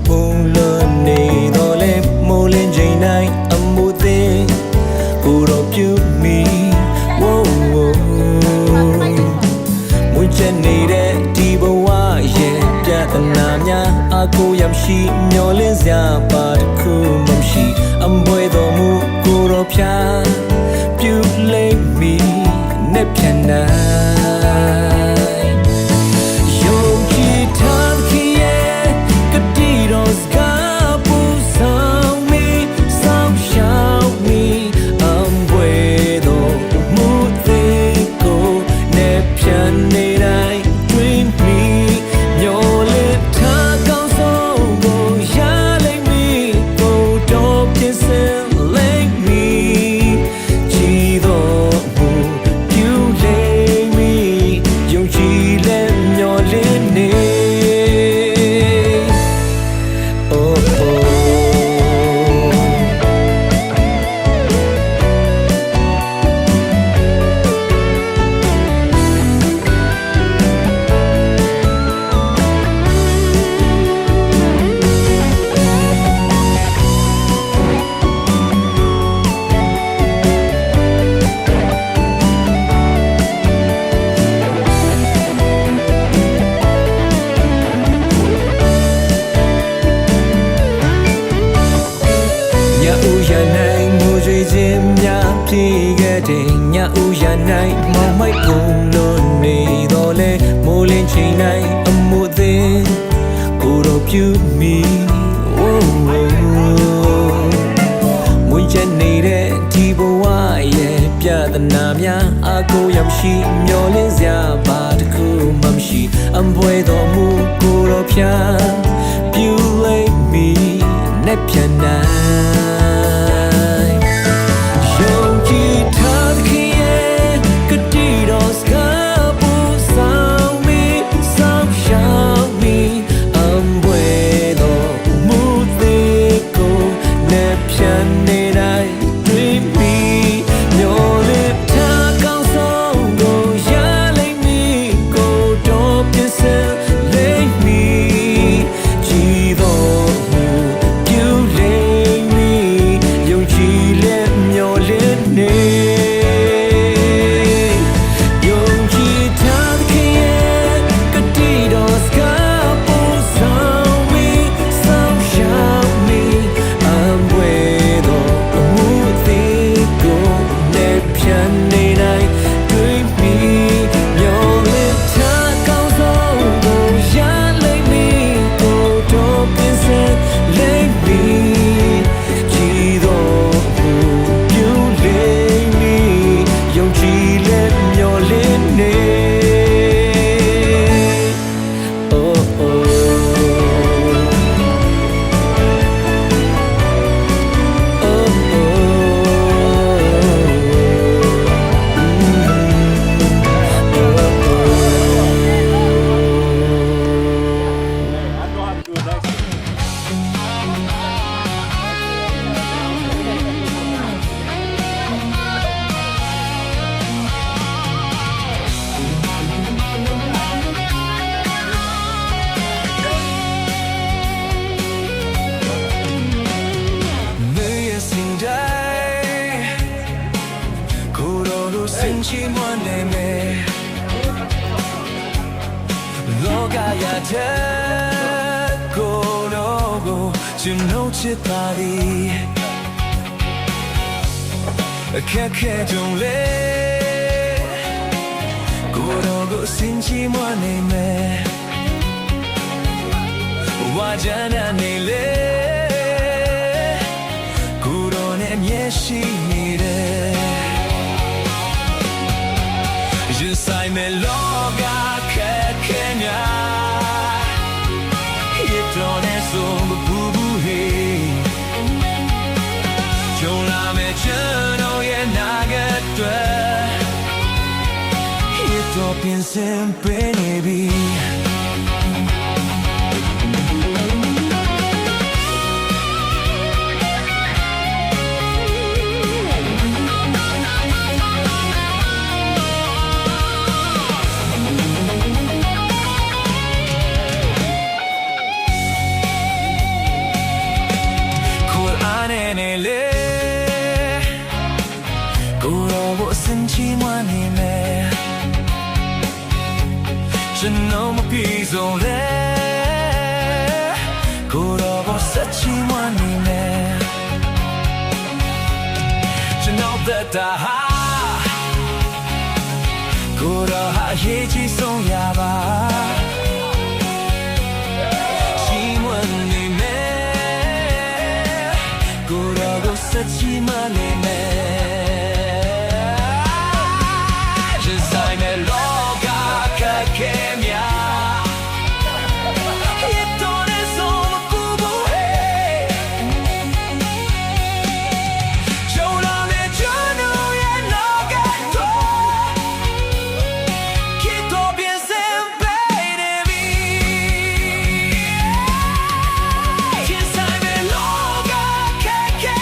Pulone dole molin jainai amude Kuro piu mi Whoa Munchane de dibawa ye Piatana nya Ako yamshi Nyolin zya Padku mamshi Amboy domu Kuro pya Piu le mi Nepyanai Nya uya nai mamai pulone dole molin chainai amude Kuro piu mi Munchane de dibawa ye Piatana nya Ako yamshi Nyolin zya Padku mamshi Amboy domu Kuro pya Piu le mi Nepyanai Sinchi mwane me Loga ya te Kono go Chino chitari Keke jongle Kono go sinchi mwane me Wajana nile Kono ne myeshi nire Je sai me loga che Kenya Yetone sombo bubu he Jola me chano ye nagatwe Yeto piensen penebi နေလေကိုရောဘစင်ချီမနေမယ်ကျွန်တော်မပြီးဆုံးလေကိုရောဘစချီမနေမယ်ကျွန်တော်သက်တာဟာကိုရောဟာရေးချီဆုံးရပါချီမနေမယ်ရင်ဆိုင်မဲ့လောကခက်ခဲများရတော့တဲ့ဆုံးမကူဘူးဟဲ့ကျုံလာတဲ့ကျွန်တော်ရဲ့လောကတော့คิดတော့ပြင်းစင်ပေးနေပြီရင်ဆိုင်မဲ့လောကခက်ခဲ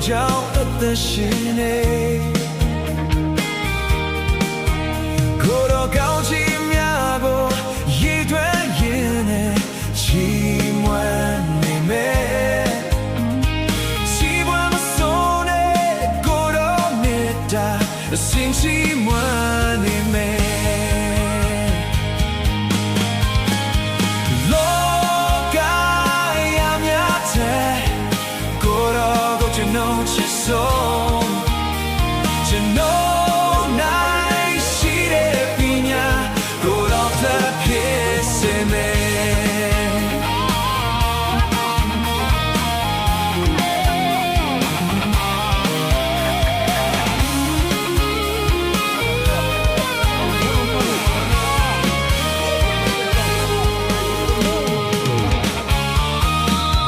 ကြောင့်အသက်ရှင်နေကိုယ်တော်ကောင်းချီးများကိုရည်တွဲရင်နဲ့ချီးမွမ်းနေမယ်ချီးမွမ်းမဆုံးနဲ့ကိုယ်တော်မေတ္တာအစဉ်ချီးမွမ်းနေမယ်ဆုံးကျွန်တော်နိုင်ရှိတဲ့ပညာကိုယ်တော်သက်ဖြစ်စေမယ်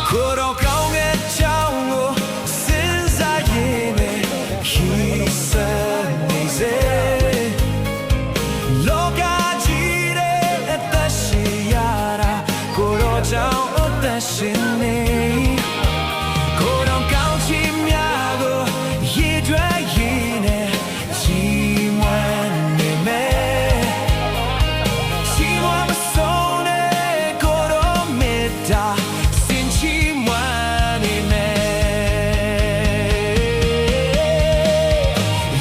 ကိုယ်တော်ကောင်းတဲ့ကြောင့်ကိုရှင်နေကိုယ်တော်ကောင်းချီးများကိုရည်တွဲရည်နဲ့ချီးမွမ်းနေမယ်ချီးမွမ်းမဆုံးနဲ့ကိုယ်တော်မေတ္တာစင်ချီးမွမ်းနေမယ်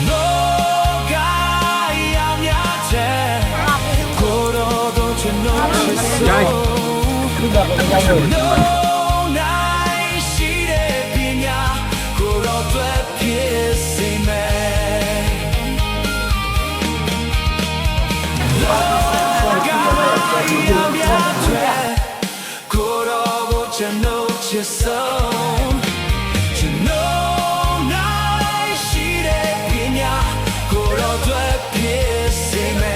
လောကရောက်များတဲ့ကိုယ်တော်တို့ကျွန်တော်ချစ်ဆုံးNo, night, she did piña, coro tu piesime. Coro voce noche son. No, night, she did piña, coro tu piesime.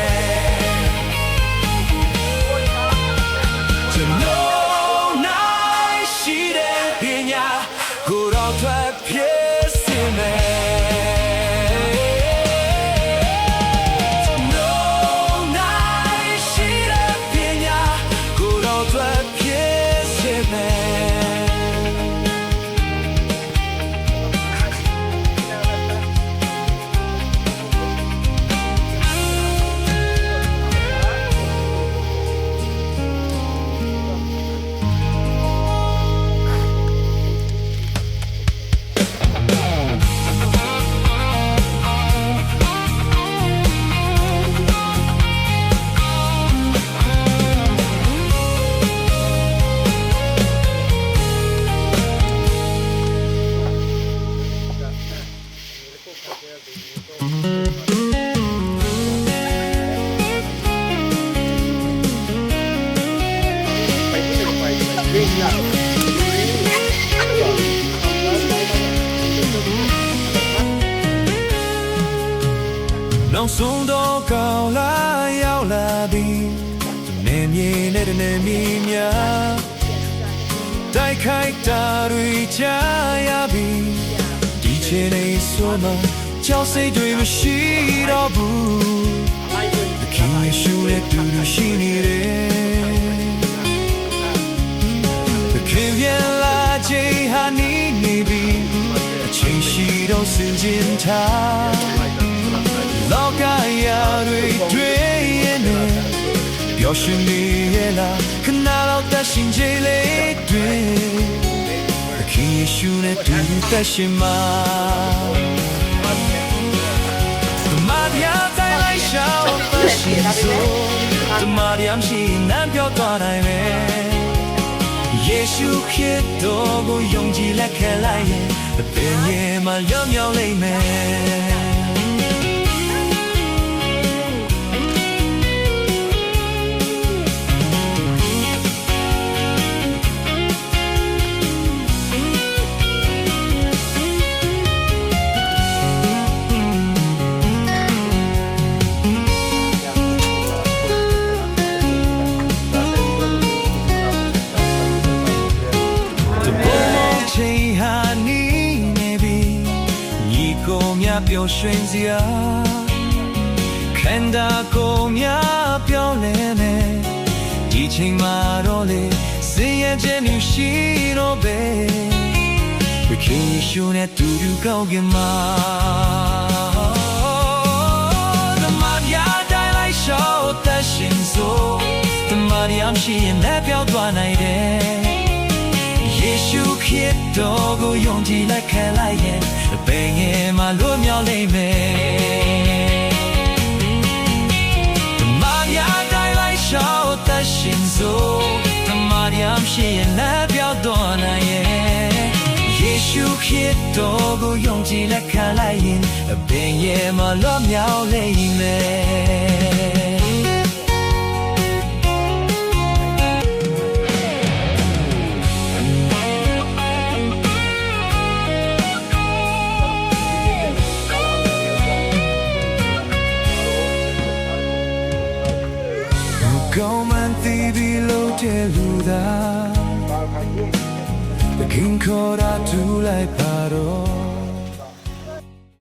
နောက်ဆုံးတော့ကောင်းလာရောက်လာသည်နေမြေနဲ့တနေမီများတိုက်ခိုက်တာတွေချရပြီဒီချိန်လေးဆိုမှကြောက်စိတ်တွေမရှိတော့ဘူးခင်ရရှူတဲ့တူတူရှိနေတယ်ခင်ပြန်လာချိန်ဟာနေပြီအချိန်ရှိတော့စင်ကျင်ထားလောကရာတွေရဲ့နဲ့ပျော်ရွှင်နေရဲ့လားခဏတော့တရှင်ကြလေးတွေခင်ယေရှုနဲ့တူတရှင်မှာမဗျာတိုင်းလိုက်ရှောင်းတရှင်ဆိုတမရမ်းရှိနံပြောသွားနိုင်မယ်ယေရှုခရစ်တော်ကိုယုံကြည်လက်ခံလိုက်ရင်အပင်ရဲ့မှာလွတ်မြောက်လိမ့်မယ်ပျော်ရွှင်စရာခန္ဓာကိုယ်များပြောင်းလဲမယ်ဒီချိန်မှာတော့လေစင်ရခြင်းရှိတော့ပဲခင်ယေရှုနဲ့တူတူကောင်းကင်မှာတမန်ရတိုင်းလိုက်ရှော့တရှင်ဆိုတမန်ရမ်းရှိရင်လည်းပြောင်းသွားနိုင်တယ်ယေရှုခရစ်တော်ကိုယုံကြည်လက်ခံလိုက်ရင်ဘယ်ငယ်မှလွတ်မြောက်လိမ့်မယ်တမန်ရတိုင်းလိုက်ရှော့တရှင်ဆိုတမန်ရမ်းရှိရင်လည်းပြောင်းသွားနိုင်ရဲ့ယေရှုခရစ်တော်ကိုယုံကြည်လက်ခံလိုက်ရင်ဘယ်ငယ်မှလွတ်မြောက်လိမ့်မယ်ကောင်းမှန်သိပြီးလို့တဲ့လူသားခင်ခေါ်တာတူလိုက်ပါတော့